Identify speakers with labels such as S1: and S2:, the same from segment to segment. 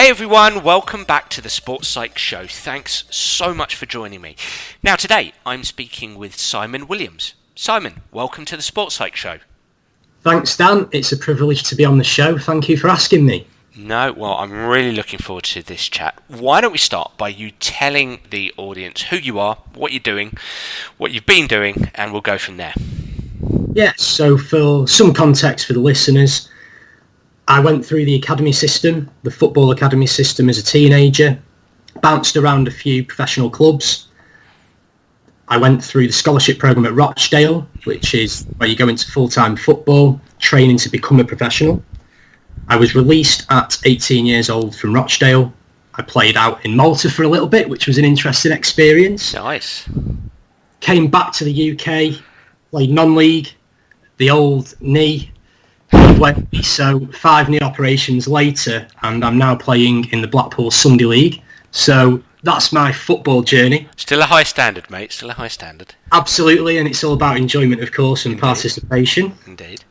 S1: Hey everyone, welcome back to the Sports Psych Show. Thanks so much for joining me. Now today I'm speaking with Simon Williams. Simon, welcome to the Sports Psych Show.
S2: Thanks, Dan. It's a privilege to be on the show. Thank you for asking me.
S1: No, well, I'm really looking forward to this chat. Why don't we start by you telling the audience who you are, what you're doing, what you've been doing, and we'll go from there.
S2: Yes, so for some context for the listeners, I went through the academy system, the football academy system as a teenager, bounced around a few professional clubs. I went through the scholarship programme at Rochdale, which is where you go into full-time football, training to become a professional. I was released at 18 years old from Rochdale. I played out in Malta for a little bit, which was an interesting experience.
S1: Nice.
S2: Came back to the UK, played non-league, the old knee. So 5 knee operations later, and I'm now playing in the Blackpool Sunday League. So that's my football journey.
S1: Still a high standard, mate. Still a high standard.
S2: Absolutely, and it's all about enjoyment, of course, and participation.
S1: Indeed.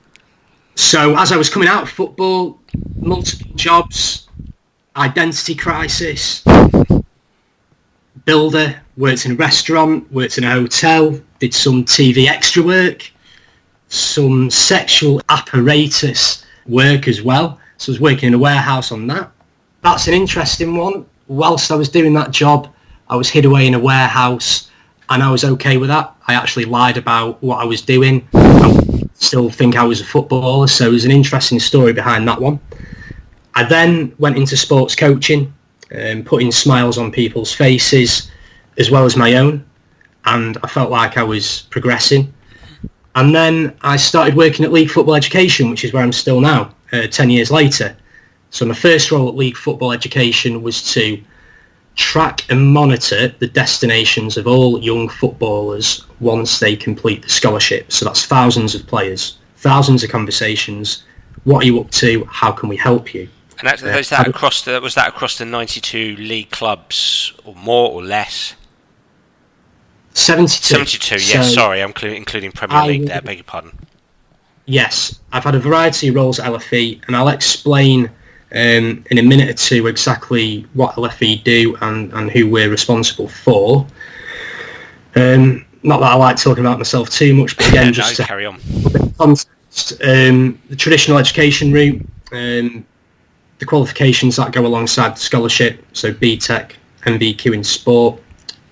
S2: So as I was coming out of football, multiple jobs, identity crisis, builder, worked in a restaurant, worked in a hotel, did some TV extra work, some sexual apparatus work as well. So I was working in a warehouse on that. That's an interesting one. Whilst I was doing that job, I was hid away in a warehouse and I was okay with that. I actually lied about what I was doing. I still think I was a footballer, so there's an interesting story behind that one. I then went into sports coaching, putting smiles on people's faces as well as my own, and I felt like I was progressing. And then I started working at League Football Education, which is where I'm still now, 10 years later. So my first role at League Football Education was to track and monitor the destinations of all young footballers once they complete the scholarship. So that's thousands of players, thousands of conversations. What are you up to? How can we help you?
S1: And was that across the 92 league clubs, or more or less?
S2: 72.
S1: 72, yes, so, sorry, I'm including Premier League there, beg your pardon.
S2: Yes, I've had a variety of roles at LFE, and I'll explain in a minute or two exactly what LFE do and who we're responsible for. Not that I like talking about myself too much, but again, just to
S1: carry on.
S2: A bit of context, the traditional education route, the qualifications that go alongside the scholarship, so BTEC, MVQ in sport,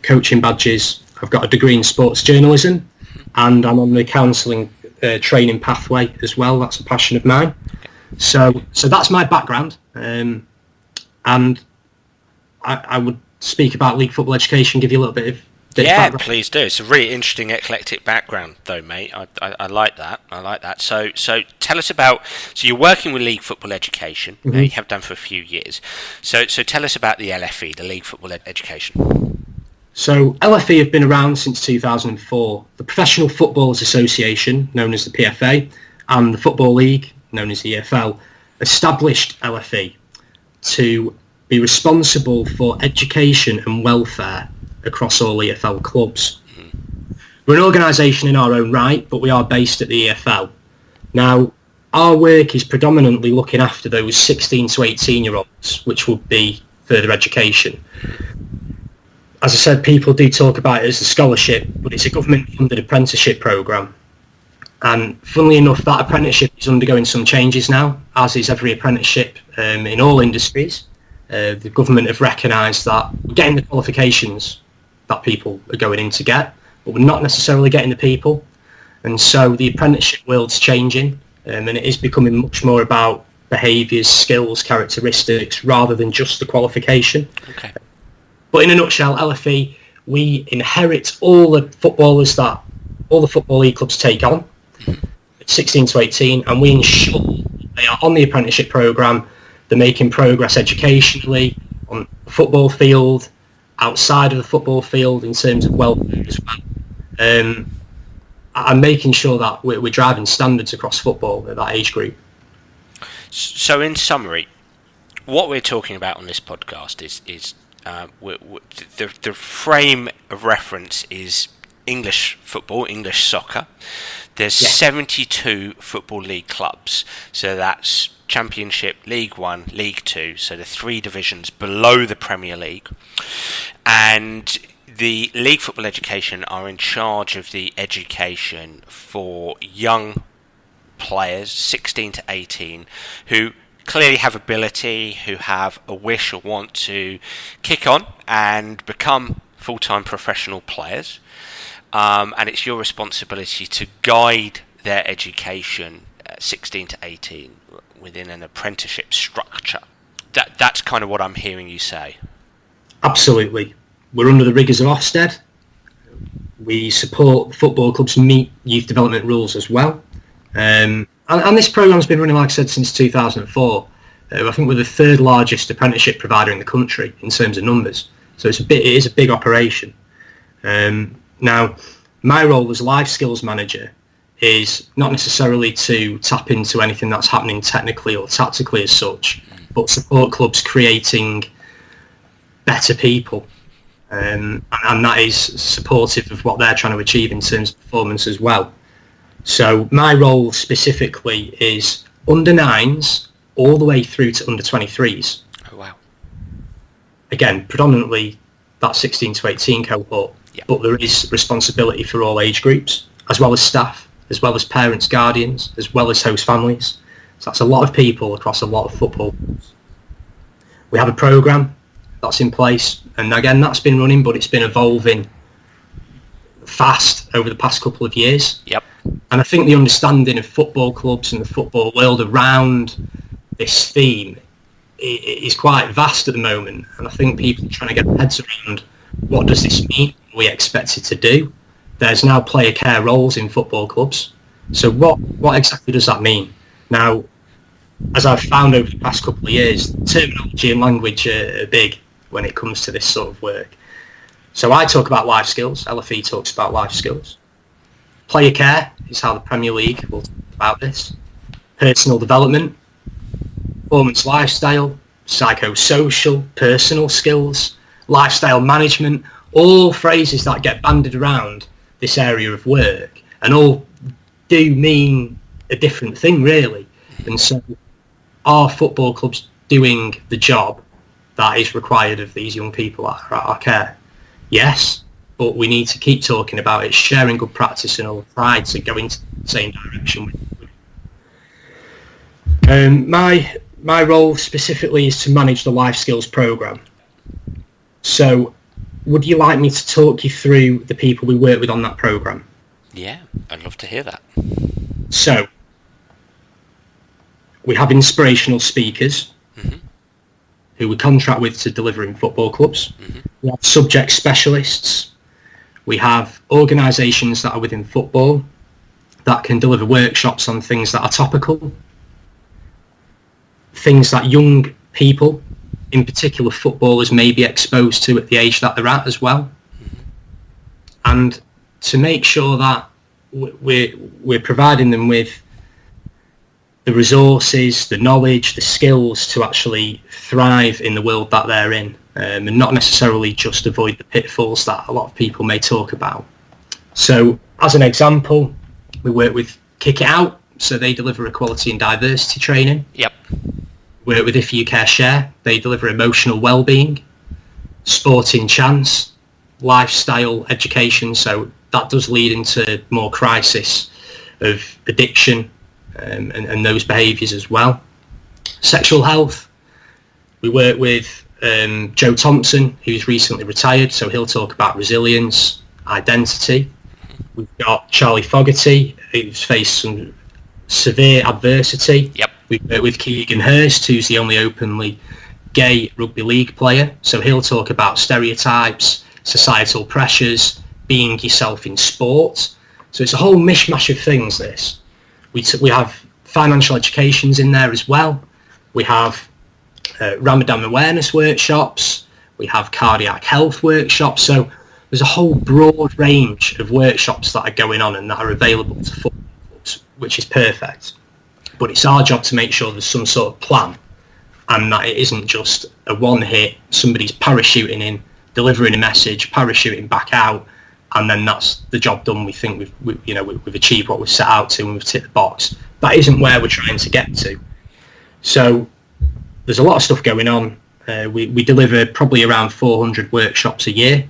S2: coaching badges. I've got a degree in sports journalism, and I'm on the counselling training pathway as well. That's a passion of mine. So that's my background, and I would speak about League Football Education, give you a little bit of background.
S1: Please do. It's a really interesting, eclectic background, though, mate. I like that. So tell us about. So you're working with League Football Education.
S2: Mm-hmm.
S1: You have done for a few years. So tell us about the LFE, the League Football Education.
S2: So LFE have been around since 2004. The Professional Footballers Association, known as the PFA, and the Football League, known as the EFL, established LFE to be responsible for education and welfare across all EFL clubs. Mm-hmm. We're an organisation in our own right, but we are based at the EFL. Now, our work is predominantly looking after those 16 to 18-year-olds, which would be further education. As I said, people do talk about it as a scholarship, but it's a government-funded apprenticeship programme. And funnily enough, that apprenticeship is undergoing some changes now, as is every apprenticeship in all industries. The government have recognised that we're getting the qualifications that people are going in to get, but we're not necessarily getting the people. And so the apprenticeship world's changing, and it is becoming much more about behaviours, skills, characteristics, rather than just the qualification.
S1: Okay.
S2: But in a nutshell, LFE, we inherit all the footballers that all the Football League clubs take on, 16 to 18, and we ensure they are on the apprenticeship programme, they're making progress educationally, on the football field, outside of the football field in terms of welfare as well. And making sure that we're driving standards across football at that age group.
S1: So in summary, what we're talking about on this podcast is the frame of reference is English football, English soccer. There's
S2: Yeah.
S1: 72 Football League clubs. So that's Championship, League One, League Two. So the three divisions below the Premier League. And the League Football Education are in charge of the education for young players, 16 to 18, who clearly have ability, who have a wish or want to kick on and become full-time professional players. And it's your responsibility to guide their education, 16 to 18, within an apprenticeship structure. That's kind of what I'm hearing you say.
S2: Absolutely. We're under the rigours of Ofsted. We support football clubs meet youth development rules as well. And this programme's been running, like I said, since 2004. I think we're the third largest apprenticeship provider in the country in terms of numbers. So it is a big operation. Now, my role as life skills manager is not necessarily to tap into anything that's happening technically or tactically as such, but support clubs creating better people. And that is supportive of what they're trying to achieve in terms of performance as well. So my role specifically is under 9s all the way through to under 23s.
S1: Oh, wow.
S2: Again, predominantly that 16 to 18 cohort, but there is responsibility for all age groups, as well as staff, as well as parents, guardians, as well as host families. So that's a lot of people across a lot of football clubs. We have a programme that's in place, and again, that's been running, but it's been evolving fast over the past couple of years.
S1: Yep.
S2: And I think the understanding of football clubs and the football world around this theme is quite vast at the moment, and I think people are trying to get their heads around what does this mean, what we expect it to do. There's now player care roles in football clubs. So what exactly does that mean? Now, as I've found over the past couple of years, terminology and language are big when it comes to this sort of work. So I talk about life skills, LFE talks about life skills. Player care is how the Premier League will talk about this. Personal development, performance lifestyle, psycho-social, personal skills, lifestyle management, all phrases that get bandied around this area of work, and all do mean a different thing, really. And so are football clubs doing the job that is required of these young people at our care? Yes, but we need to keep talking about it, sharing good practice, and all try to go into the same direction. My role specifically is to manage the life skills programme. So would you like me to talk you through the people we work with on that programme?
S1: Yeah, I'd love to hear that.
S2: So we have inspirational speakers who we contract with to deliver in football clubs. We have subject specialists. We have organisations that are within football that can deliver workshops on things that are topical, things that young people, in particular footballers, may be exposed to at the age that they're at as well. And to make sure that we're providing them with the resources, the knowledge, the skills to actually thrive in the world that they're in, and not necessarily just avoid the pitfalls that a lot of people may talk about. So as an example, we work with Kick It Out, so they deliver equality and diversity training.
S1: Yep.
S2: Work with If You Care Share, they deliver emotional well-being. Sporting Chance, lifestyle education, so that does lead into more crisis of addiction and those behaviours as well. Sexual health, we work with Joe Thompson, who's recently retired, so he'll talk about resilience, identity. We've got Charlie Fogarty, who's faced some severe adversity.
S1: Yep.
S2: We work with Keegan Hurst, who's the only openly gay rugby league player, so he'll talk about stereotypes, societal pressures, being yourself in sport. So it's a whole mishmash of things, this. We have financial educations in there as well. We have Ramadan awareness workshops. We have cardiac health workshops. So there's a whole broad range of workshops that are going on and that are available to football clubs, which is perfect. But it's our job to make sure there's some sort of plan and that it isn't just a one hit, somebody's parachuting in, delivering a message, parachuting back out, and then that's the job done. We think we've achieved what we've set out to, and we've ticked the box. That isn't where we're trying to get to. So there's a lot of stuff going on. We deliver probably around 400 workshops a year,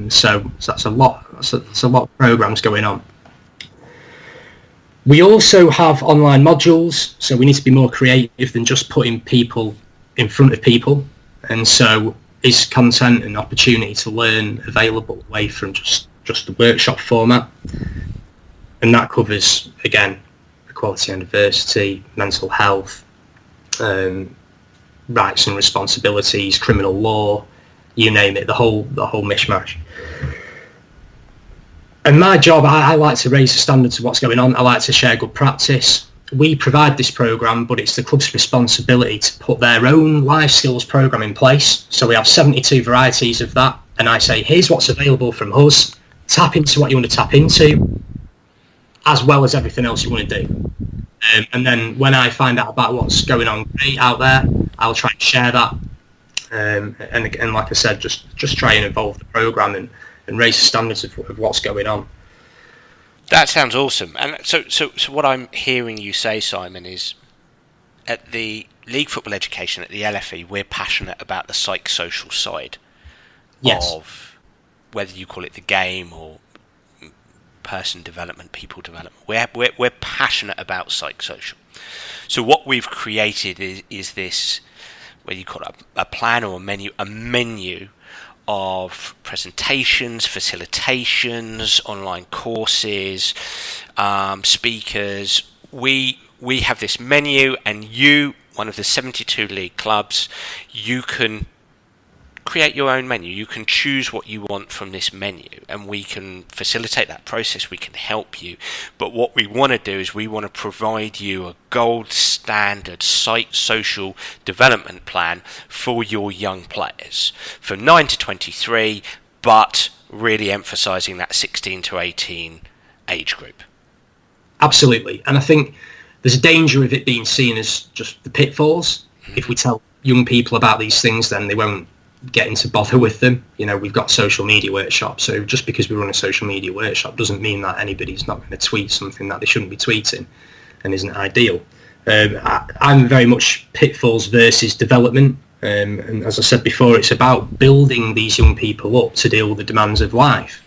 S2: so that's a lot. That's a lot of programs going on. We also have online modules, so we need to be more creative than just putting people in front of people. And so is content and opportunity to learn available away from just the workshop format? And that covers, again, equality and diversity, mental health, rights and responsibilities, criminal law, you name it, the whole mishmash. And my job, I like to raise the standards of what's going on. I like to share good practice. We provide this programme, but it's the club's responsibility to put their own life skills programme in place. So we have 72 varieties of that. And I say, here's what's available from us. Tap into what you want to tap into, as well as everything else you want to do. And then when I find out about what's going on great out there, I'll try and share that. And like I said, just try and evolve the programme and raise the standards of what's going on.
S1: That sounds awesome. And so what I'm hearing you say, Simon, is at the League Football Education, at the LFE, we're passionate about the psych-social side of whether you call it the game or person development, people development. We're passionate about psych-social. So what we've created is this, whether you call it a plan or a menu of presentations, facilitations, online courses, speakers. We have this menu, and you, one of the 72 league clubs, you can create your own menu. You can choose what you want from this menu, and we can facilitate that process. We can help you. But what we want to do is we want to provide you a gold standard psych-social development plan for your young players from 9 to 23, but really emphasising that 16 to 18 age group.
S2: Absolutely. And I think there's a danger of it being seen as just the pitfalls. If we tell young people about these things, then they won't get into bother with them. We've got social media workshops, so just because we run a social media workshop doesn't mean that anybody's not going to tweet something that they shouldn't be tweeting and isn't ideal. I'm very much pitfalls versus development, and as I said before, it's about building these young people up to deal with the demands of life.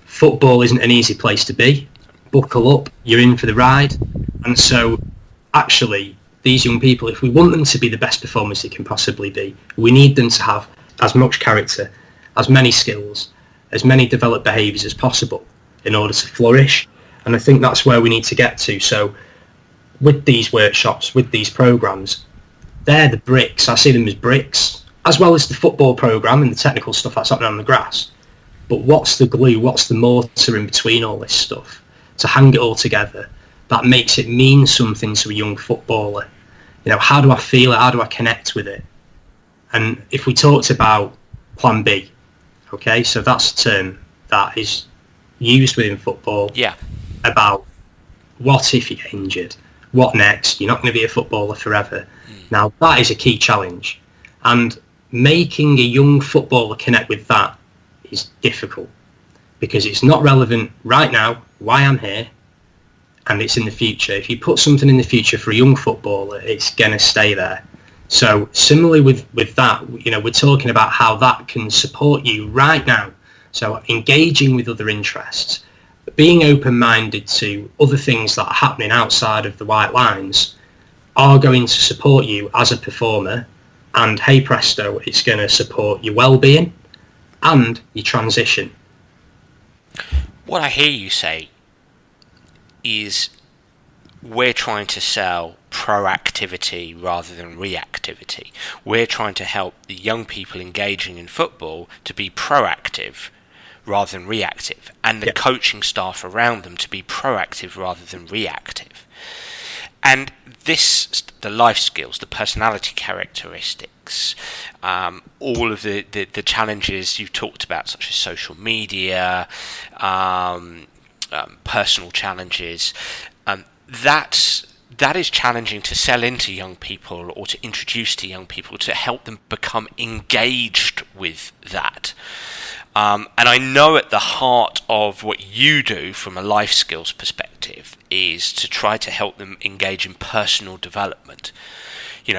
S2: Football isn't an easy place to be. Buckle up, you're in for the ride. And so actually these young people, if we want them to be the best performers they can possibly be, we need them to have as much character, as many skills, as many developed behaviours as possible in order to flourish. And I think that's where we need to get to. So with these workshops, with these programmes, they're the bricks. I see them as bricks, as well as the football programme and the technical stuff that's happening on the grass. But what's the glue, what's the mortar in between all this stuff to hang it all together that makes it mean something to a young footballer? How do I feel it? How do I connect with it? And if we talked about Plan B, okay, so that's a term that is used within football.
S1: Yeah.
S2: About what if you get injured? What next? You're not going to be a footballer forever. Now, that is a key challenge. And making a young footballer connect with that is difficult because it's not relevant right now, why I'm here, and it's in the future. If you put something in the future for a young footballer, it's going to stay there. So similarly with that, we're talking about how that can support you right now. So engaging with other interests, being open-minded to other things that are happening outside of the white lines are going to support you as a performer. And hey presto, it's going to support your well-being and your transition.
S1: What I hear you say is we're trying to sell proactivity rather than reactivity. We're trying to help the young people engaging in football to be proactive rather than reactive, and the coaching staff around them to be proactive rather than reactive. And this, the life skills, the personality characteristics, all of the challenges you've talked about, such as social media, personal challenges, that is challenging to sell into young people or to introduce to young people to help them become engaged with that. And I know at the heart of what you do from a life skills perspective is to try to help them engage in personal development.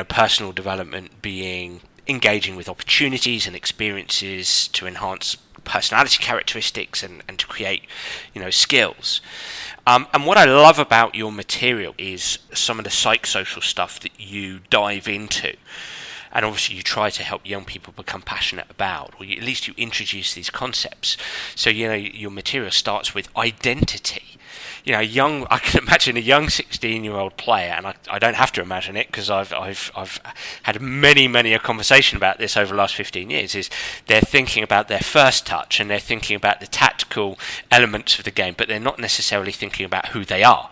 S1: Personal development being engaging with opportunities and experiences to enhance personality characteristics and to create, skills. And what I love about your material is some of the psych-social stuff that you dive into. And obviously you try to help young people become passionate about, or at least you introduce these concepts. So, your material starts with identity. I can imagine a young 16-year-old player, and I don't have to imagine it because I've had many a conversation about this over the last 15 years, is they're thinking about their first touch and they're thinking about the tactical elements of the game, but they're not necessarily thinking about who they are.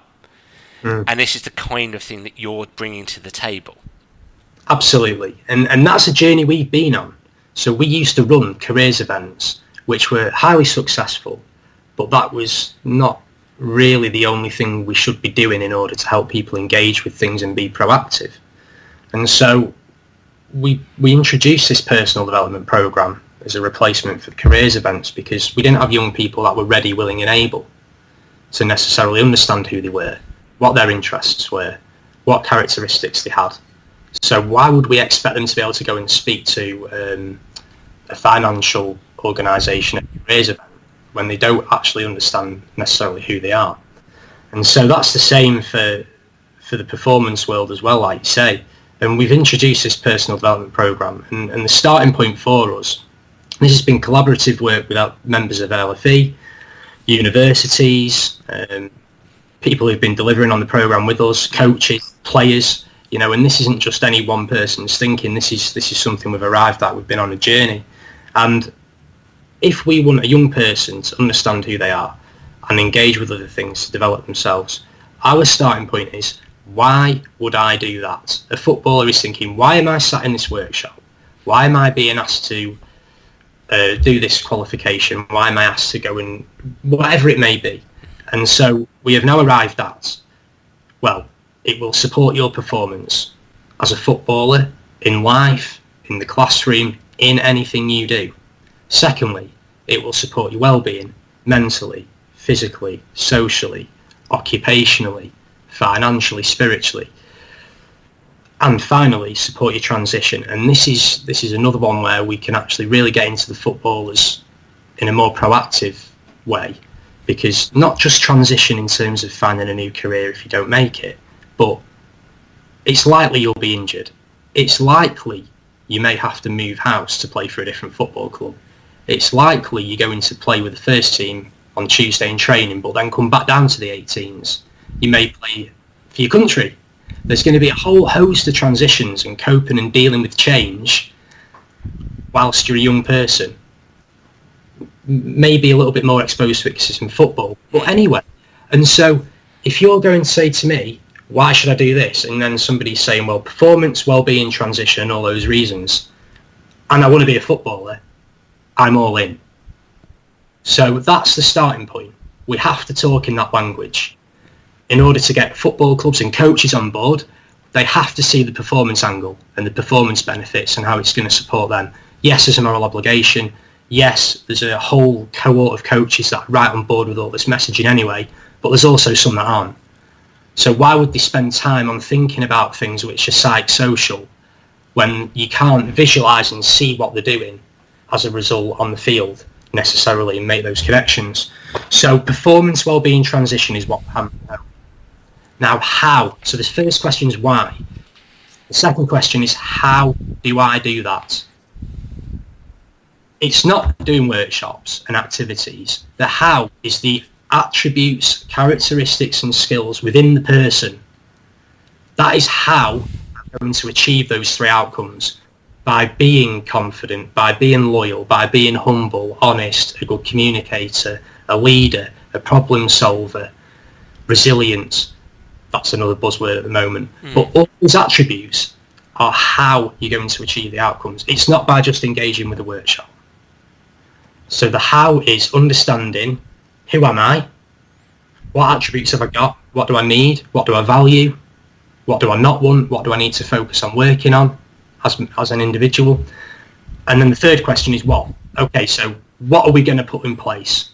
S1: And this is the kind of thing that you're bringing to the table.
S2: Absolutely. And that's a journey we've been on. So we used to run careers events, which were highly successful, but that was not really the only thing we should be doing in order to help people engage with things and be proactive. And so we introduced this personal development program as a replacement for careers events because we didn't have young people that were ready, willing and able to necessarily understand who they were, what their interests were, what characteristics they had. So why would we expect them to be able to go and speak to a financial organisation at a careers event when they don't actually understand necessarily who they are? And so that's the same for the performance world as well, like you say. And we've introduced this personal development programme, and the starting point for us, this has been collaborative work with members of LFE, universities, people who've been delivering on the programme with us, coaches, players, and this isn't just any one person's thinking. This is something we've arrived at. We've been on a journey. And if we want a young person to understand who they are and engage with other things to develop themselves, our starting point is, why would I do that? A footballer is thinking, why am I sat in this workshop? Why am I being asked to do this qualification? Why am I asked to go and whatever it may be? And so we have now arrived at, well, it will support your performance as a footballer, in life, in the classroom, in anything you do. Secondly, it will support your well-being, mentally, physically, socially, occupationally, financially, spiritually. And finally, support your transition. And this is another one where we can actually really get into the footballers in a more proactive way, because not just transition in terms of finding a new career if you don't make it, but it's likely you'll be injured. It's likely you may have to move house to play for a different football club. It's likely you're going to play with the first team on Tuesday in training, but then come back down to the 18s. You may play for your country. There's going to be a whole host of transitions and coping and dealing with change whilst you're a young person. Maybe a little bit more exposed to it because it's in football, but anyway. And so if you're going to say to me, why should I do this? And then somebody's saying, well, performance, well-being, transition, all those reasons, and I want to be a footballer, I'm all in. So that's the starting point. We have to talk in that language. In order to get football clubs and coaches on board, they have to see the performance angle and the performance benefits and how it's going to support them. Yes, there's a moral obligation. Yes, there's a whole cohort of coaches that are right on board with all this messaging anyway, but there's also some that aren't. So why would they spend time on thinking about things which are psych-social when you can't visualise and see what they're doing as a result on the field necessarily and make those connections? So performance, well-being, transition is what we're hammering out. Now, how? So this first question is why. The second question is, how do I do that? It's not doing workshops and activities. The how is the attributes, characteristics and skills within the person. That is how I'm going to achieve those three outcomes. By being confident, by being loyal, by being humble, honest, a good communicator, a leader, a problem solver, resilient. That's another buzzword at the moment. But all those attributes are how you're going to achieve the outcomes. It's not by just engaging with a workshop. So the how is understanding, who am I? What attributes have I got? What do I need? What do I value? What do I not want? What do I need to focus on working on as an individual? And then the third question is what? Okay, so what are we going to put in place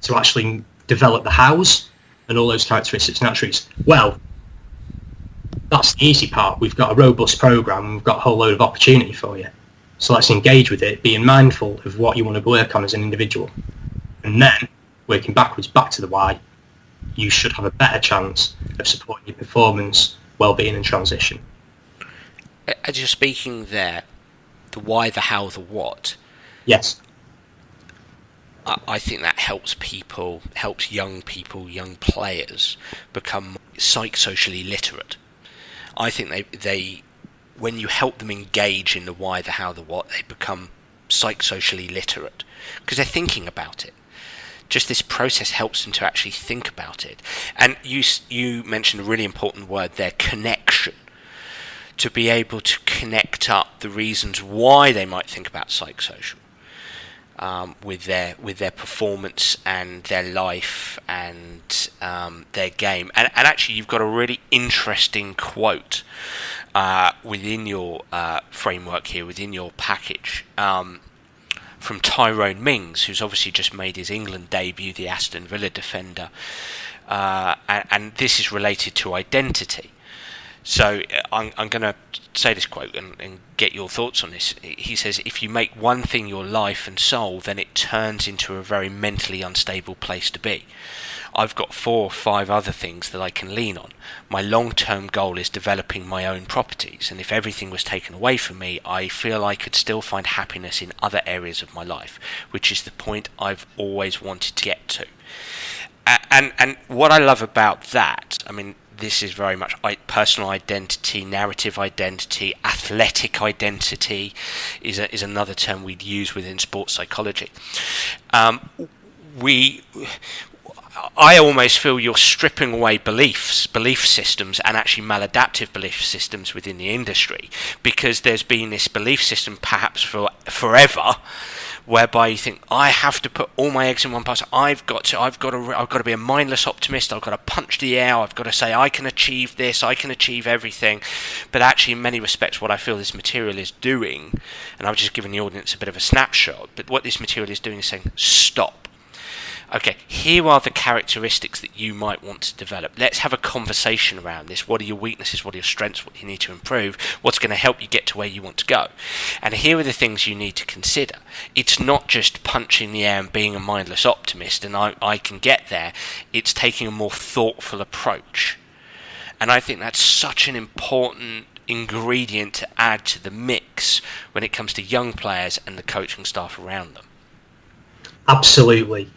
S2: to actually develop the hows and all those characteristics and attributes? Well, that's the easy part. We've got a robust program. We've got a whole load of opportunity for you. So let's engage with it, being mindful of what you want to work on as an individual. And then, working backwards back to the why, you should have a better chance of supporting your performance, well-being and transition.
S1: As you're speaking there, the why, the how, the what.
S2: Yes.
S1: I think that helps young people, young players become psych-socially literate. I think they when you help them engage in the why, the how, the what, they become psych-socially literate because they're thinking about it. Just this process helps them to actually think about it. And you mentioned a really important word there, connection. To be able to connect up the reasons why they might think about psych-social with their performance and their life and their game. And actually, you've got a really interesting quote within your framework here, within your package, from Tyrone Mings, who's obviously just made his England debut, the Aston Villa defender, and this is related to identity. So I'm going to say this quote and get your thoughts on this. He says, if you make one thing your life and soul, then it turns into a very mentally unstable place to be. I've got 4 or 5 other things that I can lean on. My long-term goal is developing my own properties, and if everything was taken away from me, I feel I could still find happiness in other areas of my life, which is the point I've always wanted to get to. And what I love about that, I mean, this is very much personal identity, narrative identity, athletic identity is another term we'd use within sports psychology. I almost feel you're stripping away belief systems and actually maladaptive belief systems within the industry, because there's been this belief system perhaps for forever whereby you think, I have to put all my eggs in one basket. I've got to be a mindless optimist. I've got to punch the air. I've got to say I can achieve this. I can achieve everything. But actually, in many respects, what I feel this material is doing, and I've just given the audience a bit of a snapshot, but what this material is doing is saying, stop. Okay, here are the characteristics that you might want to develop. Let's have a conversation around this. What are your weaknesses? What are your strengths? What do you need to improve? What's going to help you get to where you want to go? And here are the things you need to consider. It's not just punching the air and being a mindless optimist and I can get there. It's taking a more thoughtful approach. And I think that's such an important ingredient to add to the mix when it comes to young players and the coaching staff around them.
S2: Absolutely.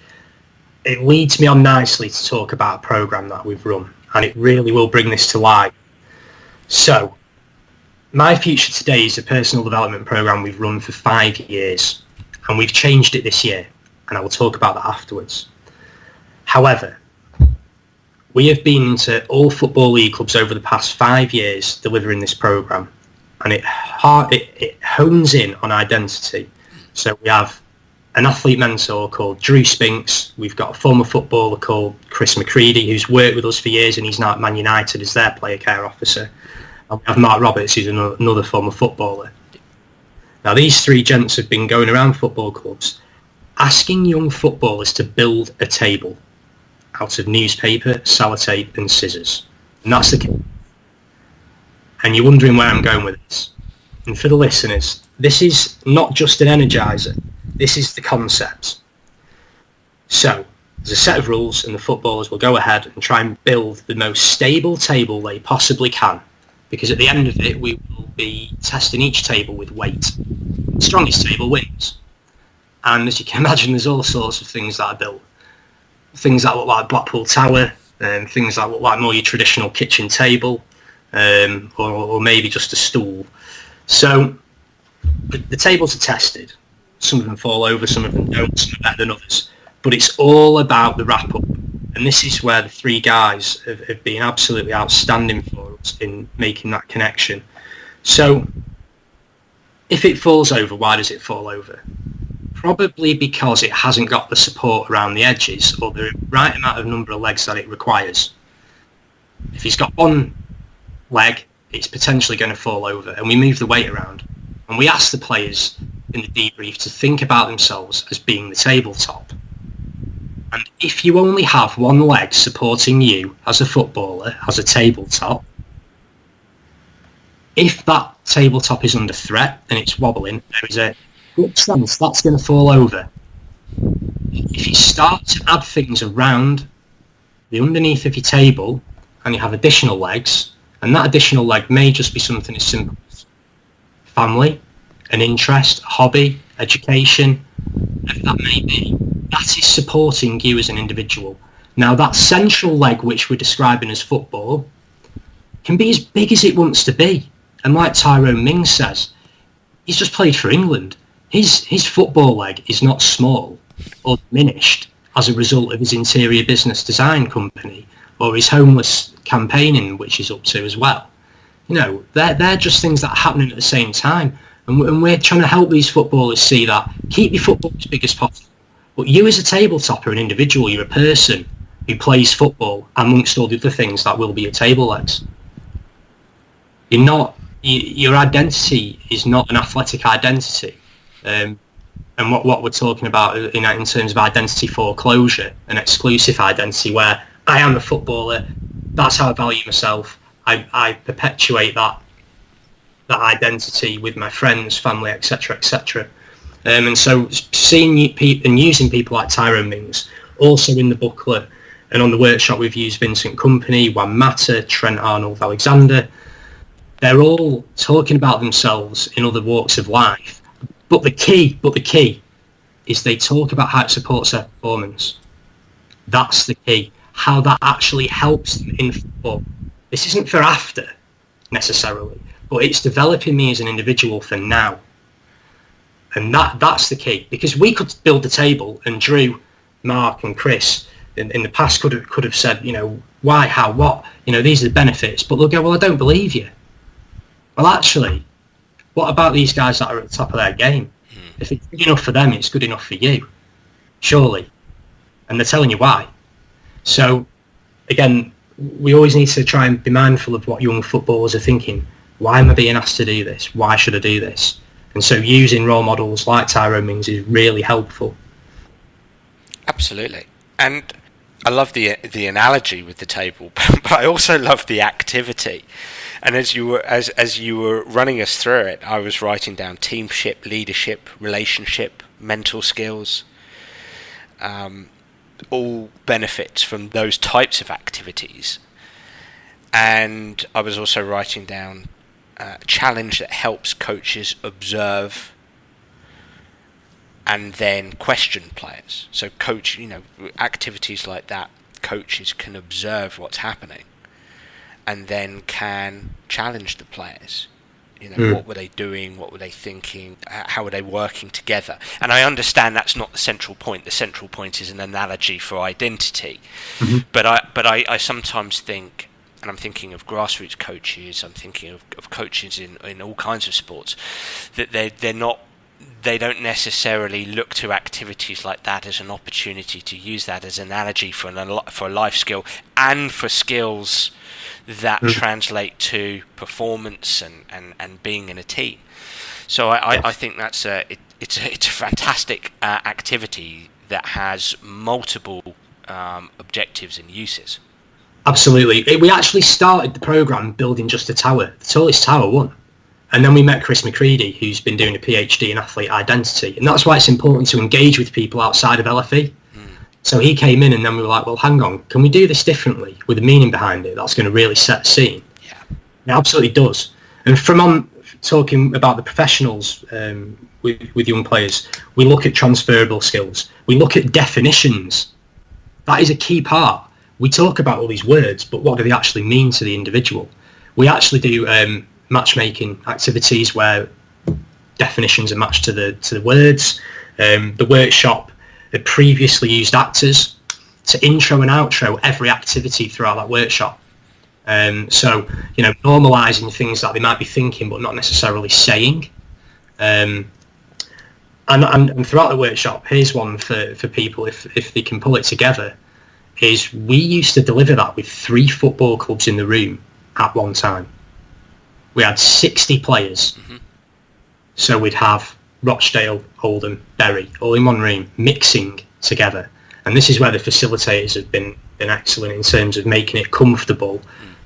S2: It leads me on nicely to talk about a programme that we've run, and it really will bring this to life. So, My Future Today is a personal development programme we've run for 5 years, and we've changed it this year, and I will talk about that afterwards. However, we have been into all Football League clubs over the past 5 years delivering this programme, and it hones in on identity. So we have an athlete mentor called Drew Spinks. We've got a former footballer called Chris McCready, who's worked with us for years, and he's now at Man United as their player care officer. And we have Mark Roberts, who's another former footballer. Now, these 3 gents have been going around football clubs asking young footballers to build a table out of newspaper, sellotape and scissors. And that's the key. And you're wondering where I'm going with this. And for the listeners, this is not just an energizer. This is the concept. So, there's a set of rules, and the footballers will go ahead and try and build the most stable table they possibly can. Because at the end of it, we will be testing each table with weight. The strongest table wins. And as you can imagine, there's all sorts of things that are built. Things that look like Blackpool Tower, and things that look like more your traditional kitchen table, or maybe just a stool. So, the tables are tested. Some of them fall over, some of them don't, some are better than others. But it's all about the wrap-up. And this is where the 3 guys have been absolutely outstanding for us in making that connection. So, if it falls over, why does it fall over? Probably because it hasn't got the support around the edges or the right amount of number of legs that it requires. If he's got one leg, it's potentially going to fall over, and we move the weight around. And we ask the players in the debrief to think about themselves as being the tabletop. And if you only have one leg supporting you as a footballer, as a tabletop, if that tabletop is under threat and it's wobbling, there is a good chance that's going to fall over. If you start to add things around the underneath of your table and you have additional legs, and that additional leg may just be something as simple as family, an interest, a hobby, education, whatever that may be, that is supporting you as an individual. Now, that central leg, which we're describing as football, can be as big as it wants to be. And like Tyrone Mings says, he's just played for England. His football leg is not small or diminished as a result of his interior business design company or his homeless campaigning, which he's up to as well. You know, they're just things that are happening at the same time. And we're trying to help these footballers see that. Keep your football as big as possible. But you as a tabletop are an individual. You're a person who plays football amongst all the other things that will be your table legs. You're not... Your identity is not an athletic identity. And what we're talking about in terms of identity foreclosure, an exclusive identity where I am a footballer, that's how I value myself, I perpetuate that identity with my friends, family, etc., etc. And so seeing and using people like Tyrone Mings, also in the booklet and on the workshop we've used Vincent Kompany, Juan Mata, Trent Arnold-Alexander, they're all talking about themselves in other walks of life. But the key is they talk about how it supports their performance. That's the key. How that actually helps them in football. This isn't for after, necessarily, but it's developing me as an individual for now. And that's the key. Because we could build the table, and Drew, Mark and Chris in the past could have said, you know, why, how, what, you know, these are the benefits. But they'll go, well, I don't believe you. Well, actually, what about these guys that are at the top of their game? If it's good enough for them, it's good enough for you, surely. And they're telling you why. So, again, we always need to try and be mindful of what young footballers are thinking. Why am I being asked to do this? Why should I do this? And so using role models like Tyrone Mings is really helpful.
S1: Absolutely. And I love the analogy with the table, but I also love the activity. And as you were running us through it, I was writing down teamship, leadership, relationship, mental skills, all benefits from those types of activities. And I was also writing down a challenge that helps coaches observe and then question players. So activities like that, coaches can observe what's happening and then can challenge the players. What were they doing? What were they thinking? How were they working together? And I understand that's not the central point. The central point is an analogy for identity. Mm-hmm. But I sometimes think, and I'm thinking of grassroots coaches, I'm thinking of coaches in all kinds of sports, that they don't necessarily look to activities like that as an opportunity to use that as an analogy for a life skill and for skills that translate to performance and being in a team. So I think that's it's a fantastic activity that has multiple objectives and uses.
S2: Absolutely. We actually started the programme building just a tower, the tallest tower one. And then we met Chris McCready, who's been doing a PhD in athlete identity. And that's why it's important to engage with people outside of LFE. So he came in and then we were like, well, hang on, can we do this differently with a meaning behind it that's going to really set the scene? Yeah. It absolutely does. And from talking about the professionals with young players, we look at transferable skills. We look at definitions. That is a key part. We talk about all these words, but what do they actually mean to the individual? We actually do matchmaking activities where definitions are matched to the words. The workshop had previously used actors to intro and outro every activity throughout that workshop. So, normalising things that they might be thinking but not necessarily saying. And throughout the workshop, here's one for people if they can pull it together, is we used to deliver that with 3 football clubs in the room at one time. We had 60 players. Mm-hmm. So we'd have Rochdale, Oldham, Bury, all in one room, mixing together. And this is where the facilitators have been excellent in terms of making it comfortable,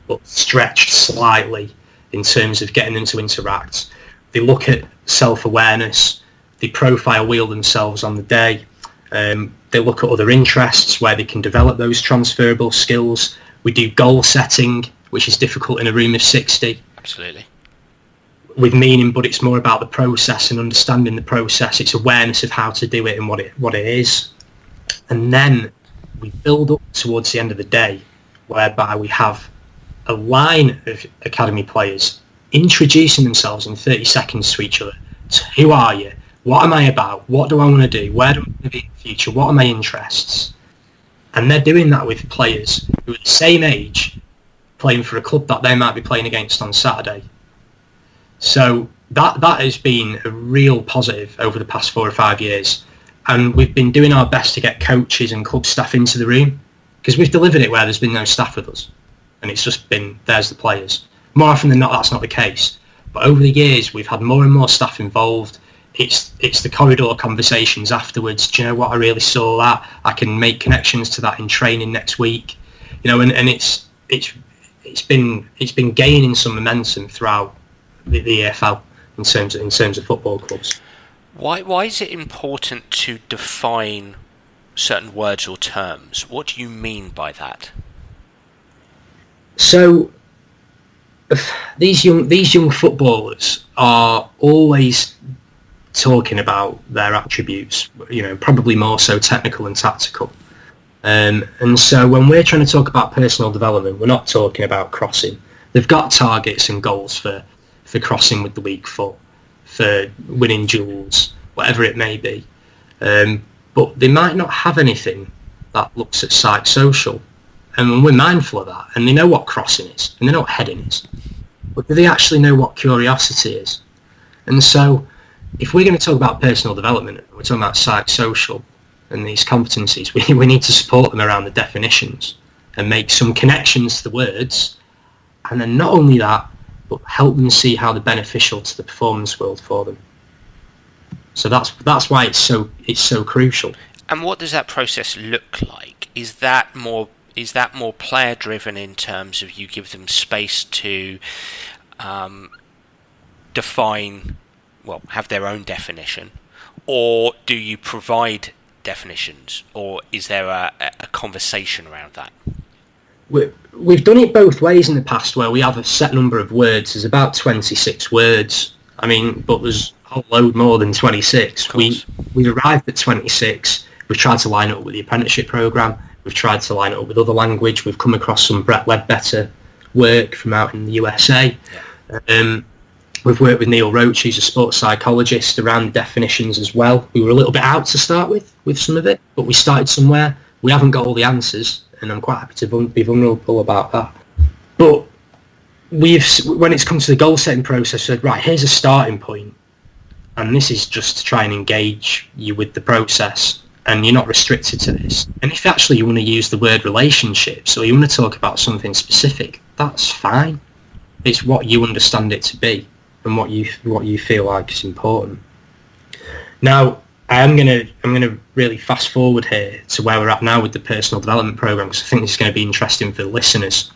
S2: but stretched slightly in terms of getting them to interact. They look at self-awareness, they profile wheel themselves on the day, they look at other interests where they can develop those transferable skills. We do goal setting, which is difficult in a room of 60.
S1: Absolutely.
S2: With meaning, but it's more about the process and understanding the process. It's awareness of how to do it and what it is. And then we build up towards the end of the day, whereby we have a line of academy players introducing themselves in 30 seconds to each other. So who are you? What am I about? What do I want to do? Where do I want to be in the future? What are my interests? And they're doing that with players who are the same age, playing for a club that they might be playing against on Saturday. So that has been a real positive over the past 4 or 5 years. And we've been doing our best to get coaches and club staff into the room, because we've delivered it where there's been no staff with us. And it's just been, there's the players. More often than not, that's not the case. But over the years, we've had more and more staff involved. It's the corridor conversations afterwards. Do you know what? I really saw that. I can make connections to that in training next week. You know, and it's been gaining some momentum throughout the EFL in terms of football clubs.
S1: Why is it important to define certain words or terms? What do you mean by that?
S2: So these young footballers are always talking about their attributes, you know, probably more so technical and tactical. And so when we're trying to talk about personal development, we're not talking about crossing. They've got targets and goals for crossing with the weak foot, for winning duels, whatever it may be. But they might not have anything that looks at psych-social. And we're mindful of that. And they know what crossing is, and they know what heading is. But do they actually know what curiosity is? And so if we're going to talk about personal development, we're talking about psych-social and these competencies, we need to support them around the definitions and make some connections to the words. And then not only that, but help them see how they're beneficial to the performance world for them. So that's why it's so crucial.
S1: And what does that process look like? Is that more player driven in terms of you give them space to define, well, have their own definition, or do you provide definitions, or is there a conversation around that?
S2: We've done it both ways in the past, where we have a set number of words. There's about 26 words. I mean, but there's a whole load more than 26. We've arrived at 26. We've tried to line it up with the apprenticeship programme. We've tried to line it up with other language. We've come across some Brett Ledbetter work from out in the USA. Yeah. We've worked with Neil Roach, who's a sports psychologist, around definitions as well. We were a little bit out to start with some of it, but we started somewhere. We haven't got all the answers, and I'm quite happy to be vulnerable about that. But when it's come to the goal setting process, said, right, here's a starting point, and this is just to try and engage you with the process, and you're not restricted to this. And if actually you want to use the word relationships, or you want to talk about something specific, that's fine. It's what you understand it to be, and what you feel like is important. Now, I'm gonna really fast forward here to where we're at now with the personal development program, because I think this is going to be interesting for the listeners.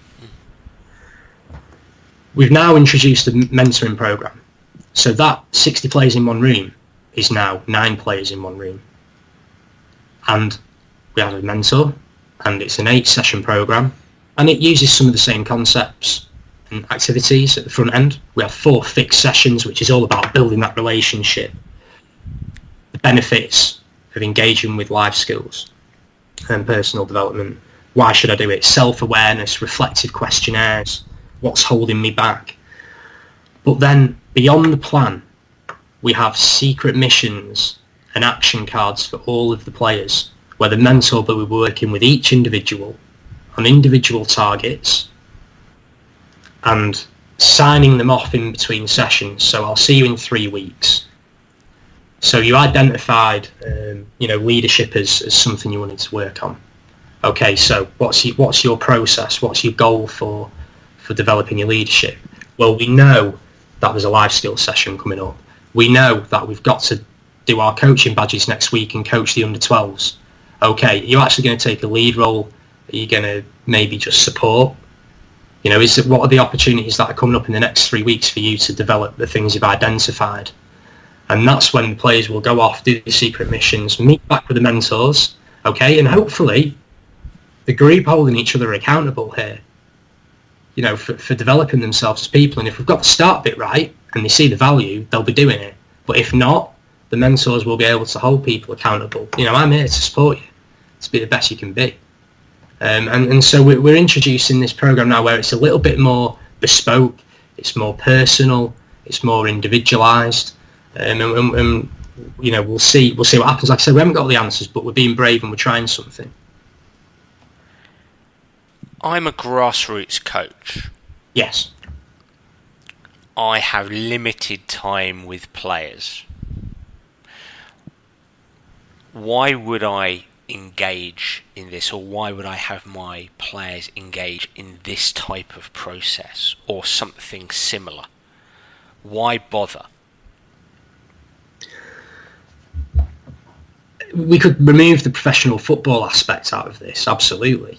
S2: We've now introduced a mentoring program, so that 60 players in one room is now 9 players in one room, and we have a mentor, and it's an 8-session program, and it uses some of the same concepts and activities at the front end. We have 4 fixed sessions, which is all about building that relationship, the benefits of engaging with life skills and personal development. Why should I do it? Self-awareness, reflective questionnaires, what's holding me back. But then beyond the plan, we have secret missions and action cards for all of the players, where the mentor will be working with each individual on individual targets and signing them off in between sessions. So I'll see you in 3 weeks. So you identified, leadership as something you wanted to work on. Okay, so what's your process? What's your goal for developing your leadership? Well, we know that there's a life skills session coming up. We know that we've got to do our coaching badges next week and coach the under-12s. Okay, you're actually going to take a lead role. Are you going to maybe just support? You know, what are the opportunities that are coming up in the next 3 weeks for you to develop the things you've identified? And that's when the players will go off, do the secret missions, meet back with the mentors, okay, and hopefully the group holding each other accountable here, you know, for developing themselves as people. And if we've got the start bit right and they see the value, they'll be doing it. But if not, the mentors will be able to hold people accountable. You know, I'm here to support you, to be the best you can be. And so we're introducing this program now where it's a little bit more bespoke, it's more personal, it's more individualized, and you know, we'll see what happens. Like I said, we haven't got all the answers, but we're being brave and we're trying something.
S1: I'm a grassroots coach.
S2: Yes.
S1: I have limited time with players. Why would I engage in this, or why would I have my players engage in this type of process or something similar? Why bother?
S2: We could remove the professional football aspect out of this, absolutely.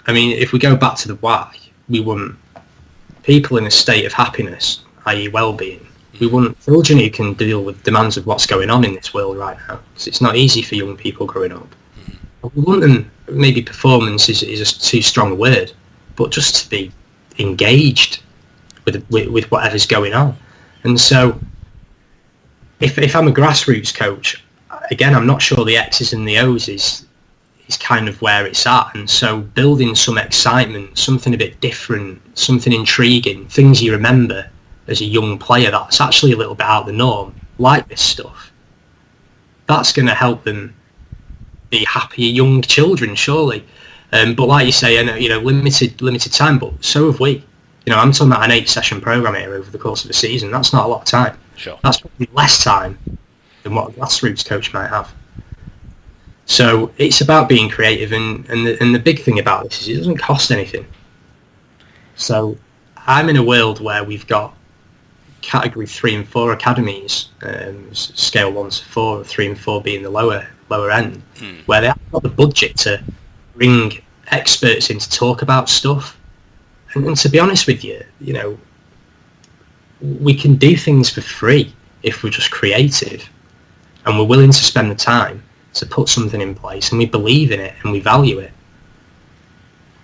S2: I mean, if we go back to the why, we want people in a state of happiness, i.e. well-being. We want children who can deal with demands of what's going on in this world right now, because it's not easy for young people growing up. We want them, maybe performance is a too strong a word, but just to be engaged with whatever's going on. And so if I'm a grassroots coach, again, I'm not sure the X's and the O's is kind of where it's at. And so building some excitement, something a bit different, something intriguing, things you remember as a young player that's actually a little bit out of the norm, like this stuff, that's going to help them be happier young children, surely. But like you say, you know, limited time, but so have we. You know, I'm talking about an 8-session program here over the course of a season. That's not a lot of time.
S1: Sure. That's
S2: probably less time than what a grassroots coach might have. So it's about being creative, and the big thing about this is it doesn't cost anything. So I'm in a world where we've got category 3 and 4 academies, scale 1 to 4, 3 and 4 being the lower end, where they have got the budget to bring experts in to talk about stuff. And to be honest with you, you know, we can do things for free if we're just creative and we're willing to spend the time to put something in place, and we believe in it and we value it,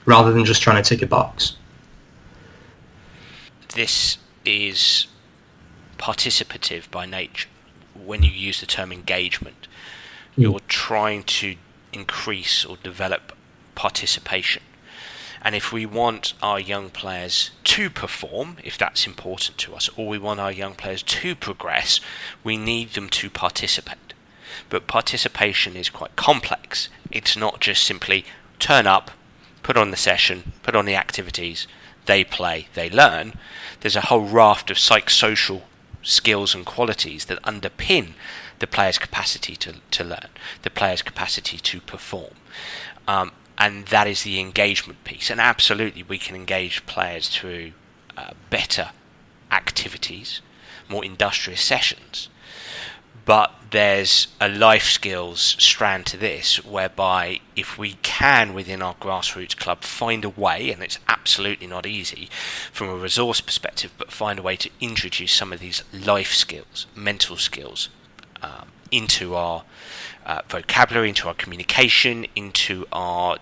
S2: rather than just trying to tick a box.
S1: This is participative by nature. When you use the term engagement, you're trying to increase or develop participation. And if we want our young players to perform, if that's important to us, or we want our young players to progress, we need them to participate. But participation is quite complex. It's not just simply turn up, put on the session, put on the activities, they play, they learn. There's a whole raft of psych-social skills and qualities that underpin the player's capacity to learn, the player's capacity to perform. And that is the engagement piece. And absolutely we can engage players through better activities, more industrious sessions. But there's a life skills strand to this, whereby if we can, within our grassroots club, find a way, and it's absolutely not easy from a resource perspective, but find a way to introduce some of these life skills, mental skills, into our vocabulary, into our communication, into our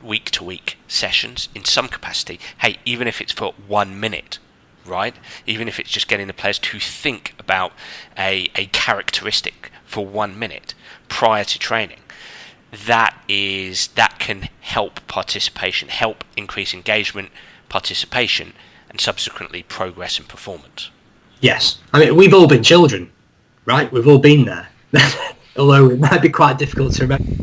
S1: week-to-week sessions in some capacity. Hey, even if it's for 1 minute, right? Even if it's just getting the players to think about a characteristic for 1 minute prior to training, that can help participation, help increase engagement, participation, and subsequently progress and performance.
S2: Yes. I mean, we've all been children, right? We've all been there. Although it might be quite difficult to remember.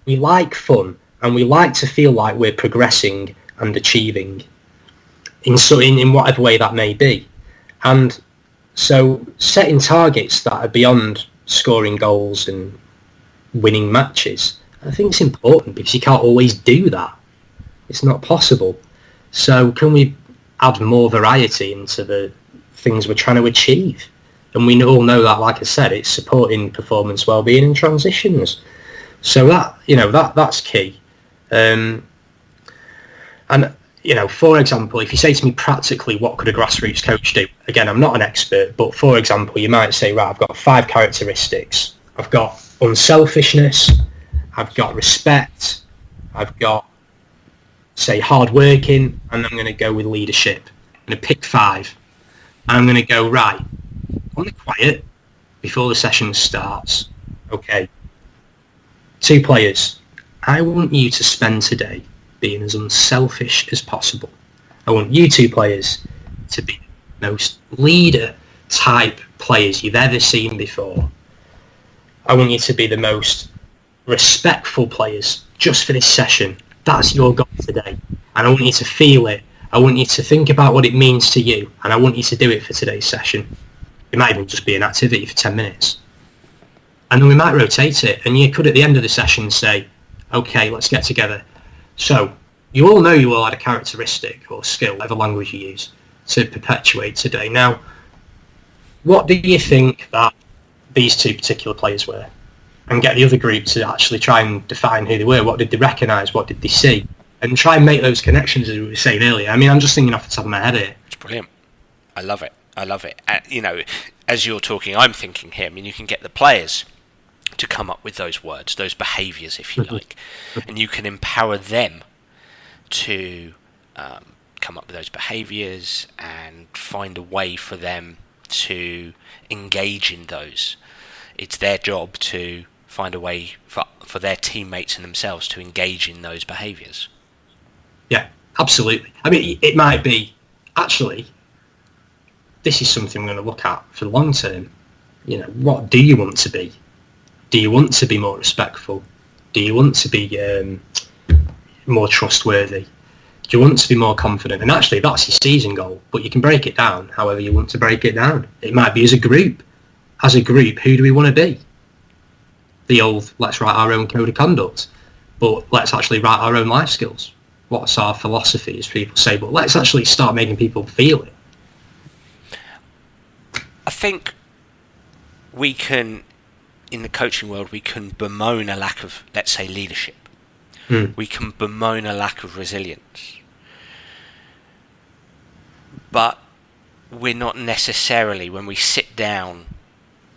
S2: We like fun, and we like to feel like we're progressing and achieving in whatever way that may be. And so setting targets that are beyond scoring goals and winning matches, I think it's important, because you can't always do that. It's not possible. So can we add more variety into the things we're trying to achieve? And we all know that, like I said, it's supporting performance, well-being and transitions. So that's key. And, for example, if you say to me practically what could a grassroots coach do? Again, I'm not an expert, but for example, you might say, right, I've got 5 characteristics. I've got unselfishness, I've got respect, I've got, say, hardworking, and I'm going to go with leadership. I'm going to pick 5. And I'm going to go, right, on the quiet, before the session starts, okay, 2 players, I want you to spend today being as unselfish as possible. I want you 2 players to be the most leader type players you've ever seen before. I want you to be the most respectful players just for this session. That's your goal today. And I want you to feel it. I want you to think about what it means to you. And I want you to do it for today's session. It might even just be an activity for 10 minutes. And then we might rotate it. And you could, at the end of the session, say, okay, let's get together. So you all know you all had a characteristic or skill, whatever language you use, to perpetuate today. Now, what do you think that these 2 particular players were? And get the other group to actually try and define who they were. What did they recognise? What did they see? And try and make those connections, as we were saying earlier. I mean, I'm just thinking off the top of my head here.
S1: It's brilliant. I love it. As you're talking, I'm thinking here. I mean, you can get the players to come up with those words, those behaviours, if you like, and you can empower them to come up with those behaviours and find a way for them to engage in those. It's their job to find a way for their teammates and themselves to engage in those behaviours.
S2: Yeah, absolutely. I mean, it might be, actually, this is something we're going to look at for the long term. What do you want to be? Do you want to be more respectful? Do you want to be more trustworthy? Do you want to be more confident? And actually, that's your season goal, but you can break it down however you want to break it down. It might be as a group. As a group, who do we want to be? The old, let's write our own code of conduct, but let's actually write our own life skills. What's our philosophy, as people say, but let's actually start making people feel it.
S1: I think we can, in the coaching world, we can bemoan a lack of, let's say, leadership. We can bemoan a lack of resilience. But we're not necessarily, when we sit down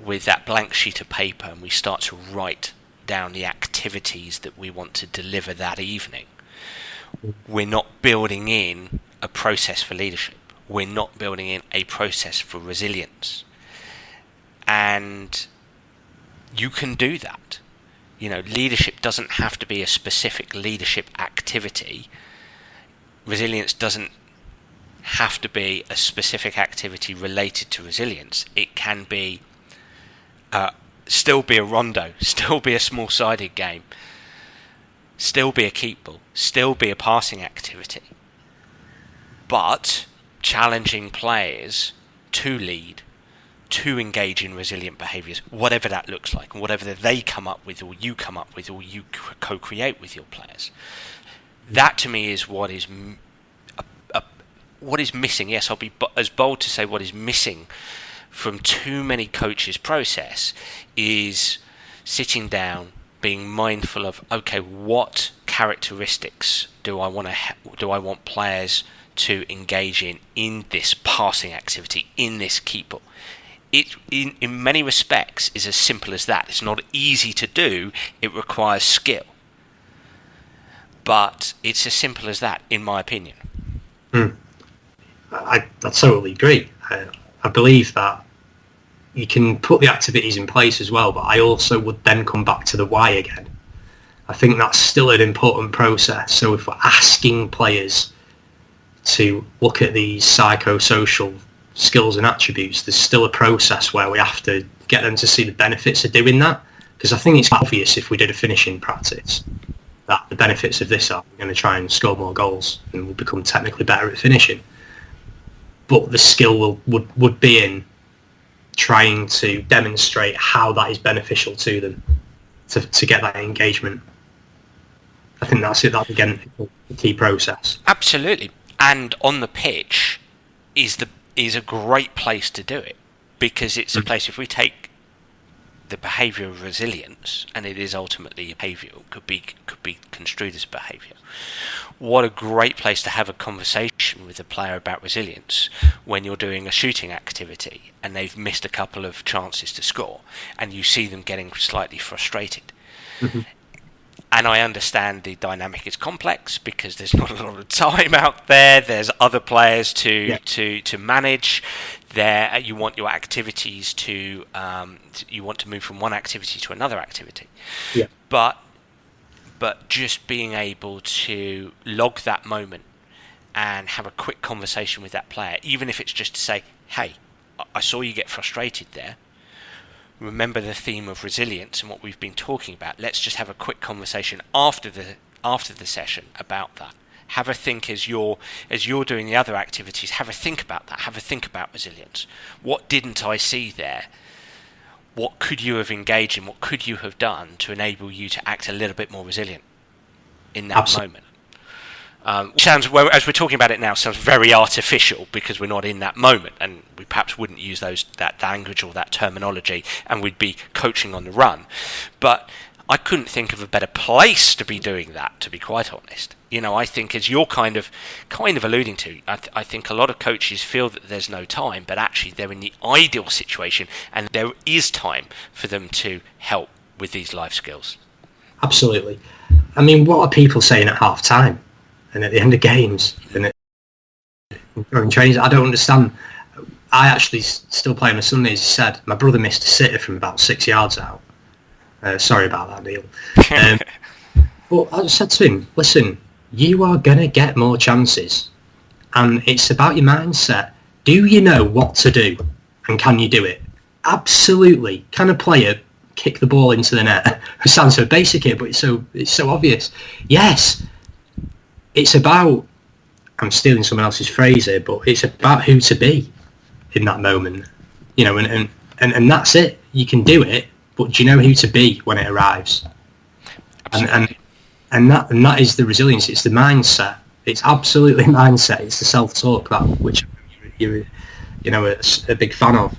S1: with that blank sheet of paper and we start to write down the activities that we want to deliver that evening, we're not building in a process for leadership. We're not building in a process for resilience. And you can do that. Leadership doesn't have to be a specific leadership activity. Resilience doesn't have to be a specific activity related to resilience. It can be still be a rondo, still be a small-sided game, still be a keep ball, still be a passing activity, but challenging players to lead, to engage in resilient behaviours, whatever that looks like, and whatever they come up with, or you come up with, or you co-create with your players. That to me is what is missing. Yes, I'll be as bold to say what is missing from too many coaches' process is sitting down, being mindful of, okay, what characteristics do I want players to engage in this passing activity, in this keep ball. It, in many respects, is as simple as that. It's not easy to do. It requires skill. But it's as simple as that, in my opinion.
S2: I totally agree. I believe that you can put the activities in place as well, but I also would then come back to the why again. I think that's still an important process. So if we're asking players to look at these psycho-social skills and attributes, there's still a process where we have to get them to see the benefits of doing that. Because I think it's obvious if we did a finishing practice that the benefits of this are we're going to try and score more goals and we'll become technically better at finishing. But the skill would be in trying to demonstrate how that is beneficial to them to get that engagement. I think that's it. That's again the key process.
S1: Absolutely, and on the pitch is a great place to do it, because it's a place, if we take the behaviour of resilience, and it is ultimately a behaviour, could be construed as behaviour. What a great place to have a conversation with a player about resilience when you're doing a shooting activity and they've missed a couple of chances to score, and you see them getting slightly frustrated.
S2: Mm-hmm.
S1: And I understand the dynamic is complex because there's not a lot of time out there. There's other players to manage. There, you want your activities to you want to move from one activity to another activity.
S2: Yeah.
S1: But just being able to log that moment and have a quick conversation with that player, even if it's just to say, "Hey, I saw you get frustrated there. Remember the theme of resilience and what we've been talking about. Let's just have a quick conversation after the session about that. Have a think as you're doing the other activities. Have a think about that. Have a think about resilience. What didn't I see there? What could you have engaged in? What could you have done to enable you to act a little bit more resilient in that moment?" Sounds, well, as we're talking about it now, sounds very artificial because we're not in that moment, and we perhaps wouldn't use that language or that terminology, and we'd be coaching on the run. But I couldn't think of a better place to be doing that, to be quite honest. I think, as you're kind of alluding to, I think a lot of coaches feel that there's no time, but actually they're in the ideal situation, and there is time for them to help with these life skills.
S2: Absolutely. I mean, what are people saying at half time and at the end of games and during trainings? I don't understand. I actually still play on a Sunday, as you said. My brother missed a sitter from about 6 yards out. Sorry about that, Neil. But I said to him, listen, you are going to get more chances. And it's about your mindset. Do you know what to do? And can you do it? Absolutely. Can a player kick the ball into the net? It sounds so basic here, but it's so obvious. Yes. It's about, I'm stealing someone else's phrase here, but it's about who to be in that moment. And that's it. You can do it, but do you know who to be when it arrives? And that is the resilience. It's the mindset. It's absolutely mindset. It's the self-talk, that which you're a big fan of.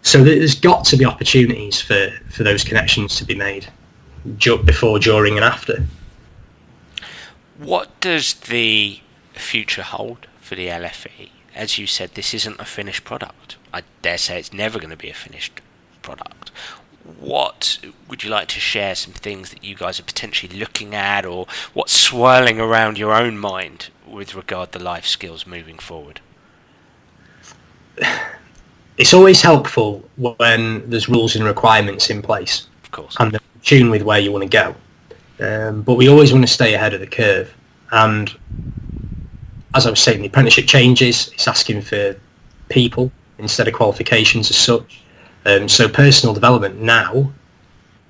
S2: So there's got to be opportunities for those connections to be made before, during, and after.
S1: What does the future hold for the LFE? As you said, this isn't a finished product. I dare say it's never going to be a finished product. What would you like to share, some things that you guys are potentially looking at, or what's swirling around your own mind with regard to life skills moving forward?
S2: It's always helpful when there's rules and requirements in place.
S1: Of course.
S2: And they're in tune with where you want to go. But we always want to stay ahead of the curve. And as I was saying, the apprenticeship changes. It's asking for people instead of qualifications as such. So personal development now,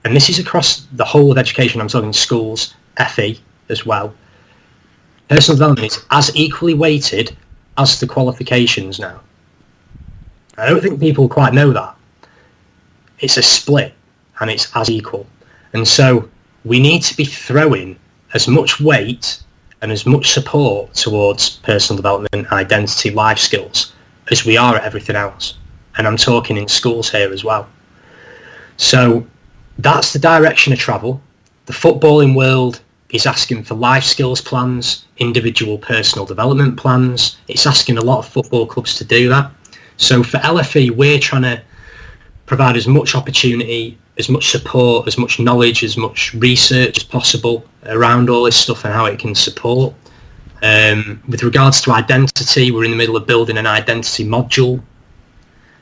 S2: and this is across the whole of education, I'm talking schools, FE as well. Personal development is as equally weighted as the qualifications now. I don't think people quite know that. It's a split, and it's as equal. And so we need to be throwing as much weight and as much support towards personal development, identity, life skills as we are at everything else. And I'm talking in schools here as well. So that's the direction of travel. The footballing world is asking for life skills plans, individual personal development plans. It's asking a lot of football clubs to do that. So for LFE, we're trying to provide as much opportunity, as much support, as much knowledge, as much research as possible around all this stuff and how it can support. With regards to identity, we're in the middle of building an identity module.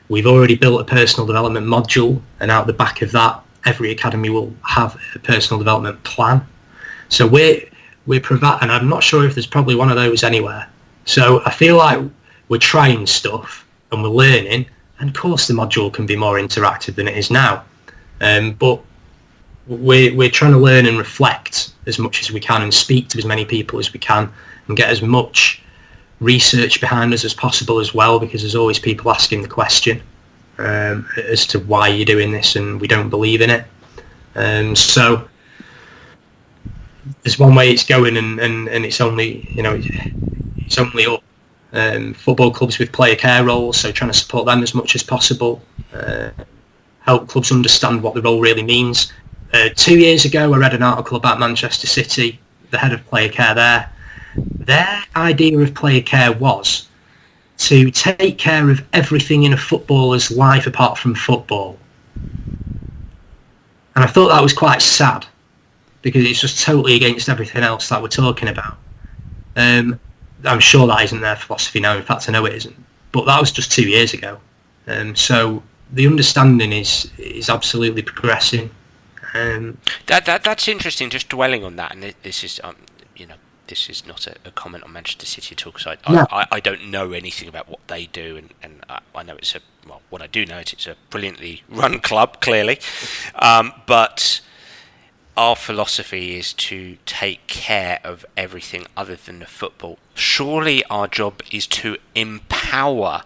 S2: We've already built a personal development module, and out the back of that, every academy will have a personal development plan. So we're providing, and I'm not sure if there's probably one of those anywhere. So I feel like we're trying stuff and we're learning, and of course the module can be more interactive than it is now. But we're trying to learn and reflect as much as we can and speak to as many people as we can and get as much research behind us as possible as well, because there's always people asking the question as to why you're doing this and we don't believe in it. So there's one way it's going, and it's only it's only up. football clubs with player care roles, so trying to support them as much as possible, help clubs understand what the role really means. 2 years ago, I read an article about Manchester City, the head of player care there. Their idea of player care was to take care of everything in a footballer's life apart from football. And I thought that was quite sad, because it's just totally against everything else that we're talking about. I'm sure that isn't their philosophy now. In fact, I know it isn't. But that was just 2 years ago. So the understanding is absolutely progressing.
S1: That's interesting. Just dwelling on that, and this is this is not a comment on Manchester City at all, because I don't know anything about what they do, and I know what I do know is it's a brilliantly run club, clearly, but our philosophy is to take care of everything other than the football. Surely our job is to empower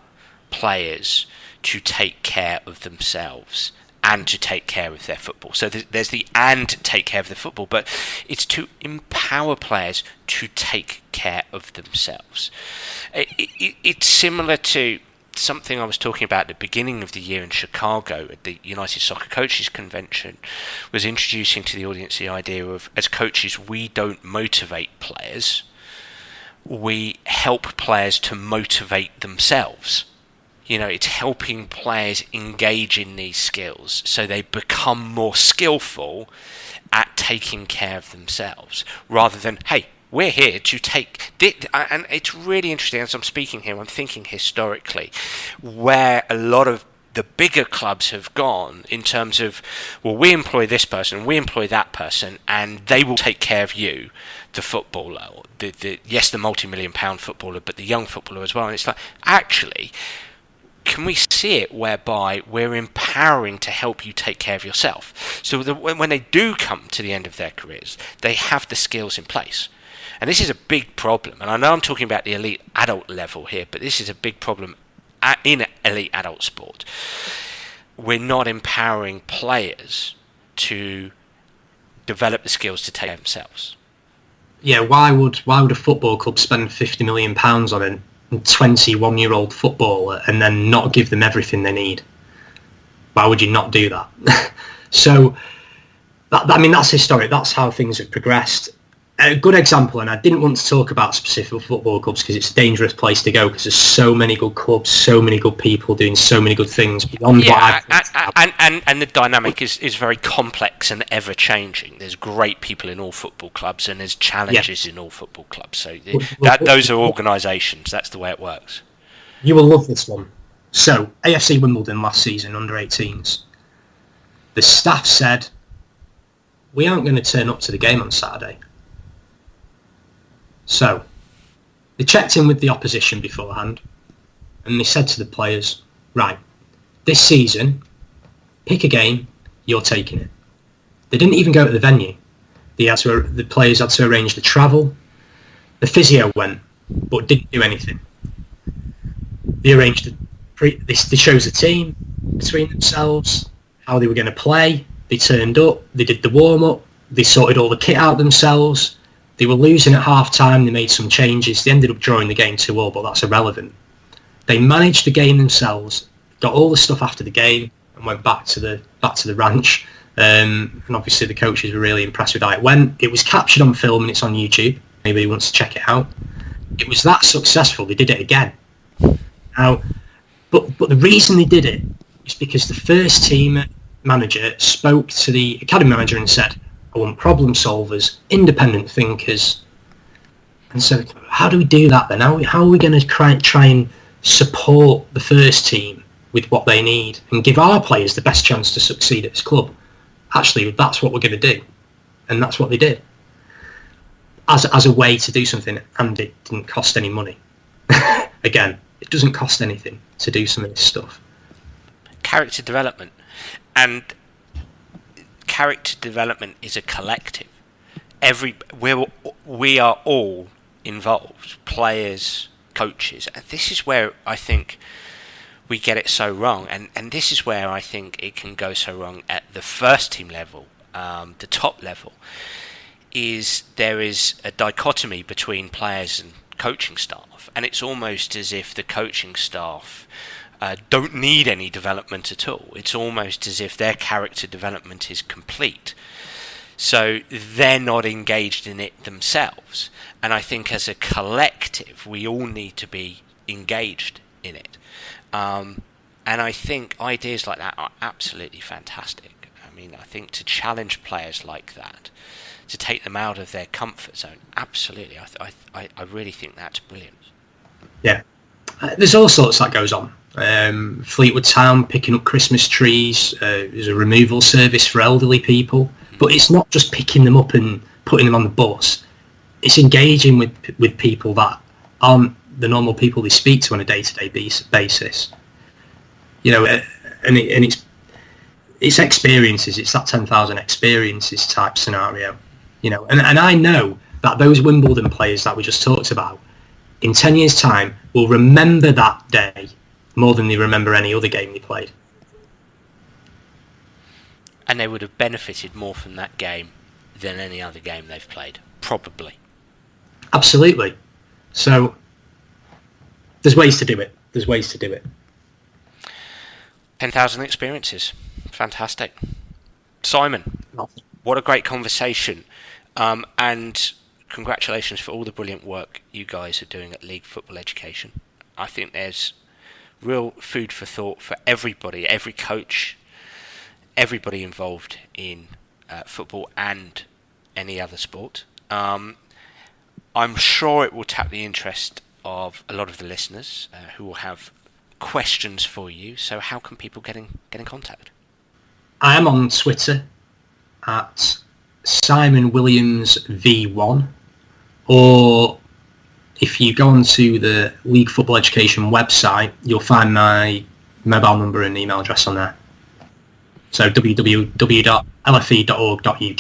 S1: players to take care of themselves and to take care of their football. So there's the and take care of the football, but it's to empower players to take care of themselves. It's similar to something I was talking about at the beginning of the year in Chicago at the United Soccer Coaches Convention, was introducing to the audience the idea of, as coaches, we don't motivate players, we help players to motivate themselves. It's helping players engage in these skills so they become more skillful at taking care of themselves, rather than, hey, we're here to take... And it's really interesting, as I'm speaking here, I'm thinking historically, where a lot of the bigger clubs have gone in terms of, well, we employ this person, we employ that person, and they will take care of you, the footballer, the multi-million-pound footballer, but the young footballer as well. And it's like, actually, can we see it whereby we're empowering to help you take care of yourself? So when they do come to the end of their careers, they have the skills in place. And this is a big problem. And I know I'm talking about the elite adult level here, but this is a big problem in elite adult sport. We're not empowering players to develop the skills to take care of themselves.
S2: Yeah, why would a football club spend £50 million on a 21-year-old footballer and then not give them everything they need? Why would you not do that? So, that's historic. That's how things have progressed. A good example, and I didn't want to talk about specific football clubs because it's a dangerous place to go, because there's so many good clubs, so many good people doing so many good things beyond what
S1: and the dynamic is very complex and ever changing. There's great people in all football clubs, and there's challenges in all football clubs. So those are organisations. That's the way it works.
S2: You will love this one. So AFC Wimbledon last season, under 18s, the staff said, we aren't going to turn up to the game on Saturday. So they checked in with the opposition beforehand, and they said to the players, right, this season, pick a game, you're taking it. They didn't even go to the venue. The players had to arrange the travel. The physio went, but didn't do anything. They arranged they chose the team between themselves, how they were going to play. They turned up, they did the warm-up, they sorted all the kit out themselves. They were losing at half-time, they made some changes. They ended up drawing the game 2-2, but that's irrelevant. They managed the game themselves, got all the stuff after the game, and went back to the ranch. And obviously the coaches were really impressed with how it went. It was captured on film and it's on YouTube. Anybody wants to check it out. It was that successful, they did it again. Now, but the reason they did it is because the first team manager spoke to the academy manager and said, I want problem solvers, independent thinkers. And so how do we do that then? How are we going to try and support the first team with what they need and give our players the best chance to succeed at this club? Actually, that's what we're going to do. And that's what they did. As a way to do something, and it didn't cost any money. Again, it doesn't cost anything to do some of this stuff.
S1: Character development. And character development is a collective. We are all involved, players, coaches, and this is where I think we get it so wrong, and this is where I think it can go so wrong at the first team level, the top level, is there is a dichotomy between players and coaching staff, and it's almost as if the coaching staff don't need any development at all. It's almost as if their character development is complete. So they're not engaged in it themselves. And I think as a collective, we all need to be engaged in it. And I think ideas like that are absolutely fantastic. I mean, I think to challenge players like that, to take them out of their comfort zone, absolutely. I really think that's brilliant.
S2: Yeah. There's all sorts that goes on. Fleetwood Town picking up Christmas trees. There's a removal service for elderly people. But it's not just picking them up and putting them on the bus. It's engaging with people that aren't the normal people they speak to on a day-to-day basis. You know, and it's experiences. It's that 10,000 experiences type scenario. You know, and I know that those Wimbledon players that we just talked about, in 10 years' time, will remember that day more than they remember any other game they played.
S1: And they would have benefited more from that game than any other game they've played, probably.
S2: Absolutely. So there's ways to do it.
S1: 10,000 experiences. Fantastic. Simon, what a great conversation. And congratulations for all the brilliant work you guys are doing at League Football Education. I think there's real food for thought for everybody, every coach, everybody involved in football and any other sport. I'm sure it will tap the interest of a lot of the listeners who will have questions for you. So how can people get in contact?
S2: I am on Twitter at Simon Williams V1, or if you go onto the League Football Education website, you'll find my mobile number and email address on there. So www.lfe.org.uk.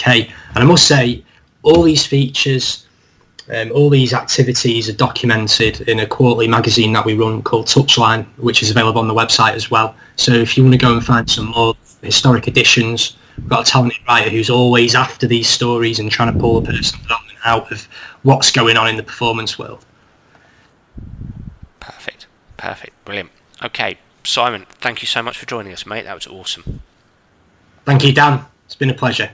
S2: And I must say, all these features, all these activities are documented in a quarterly magazine that we run called Touchline, which is available on the website as well. So if you want to go and find some more historic editions, we've got a talented writer who's always after these stories and trying to pull a personal development out of what's going on in the performance world.
S1: Perfect, brilliant. Okay, Simon, thank you so much for joining us, mate. That was awesome.
S2: Thank you, Dan. It's been a pleasure.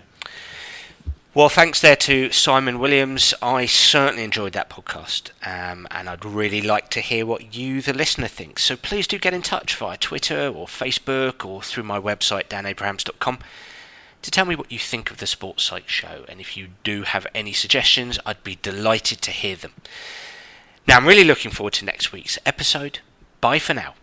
S1: Well, thanks there to Simon Williams. I certainly enjoyed that podcast, and I'd really like to hear what you, the listener, think. So please do get in touch via Twitter or Facebook or through my website, danabrahams.com, to tell me what you think of the Sports Psych Show. And if you do have any suggestions, I'd be delighted to hear them. Now, I'm really looking forward to next week's episode. Bye for now.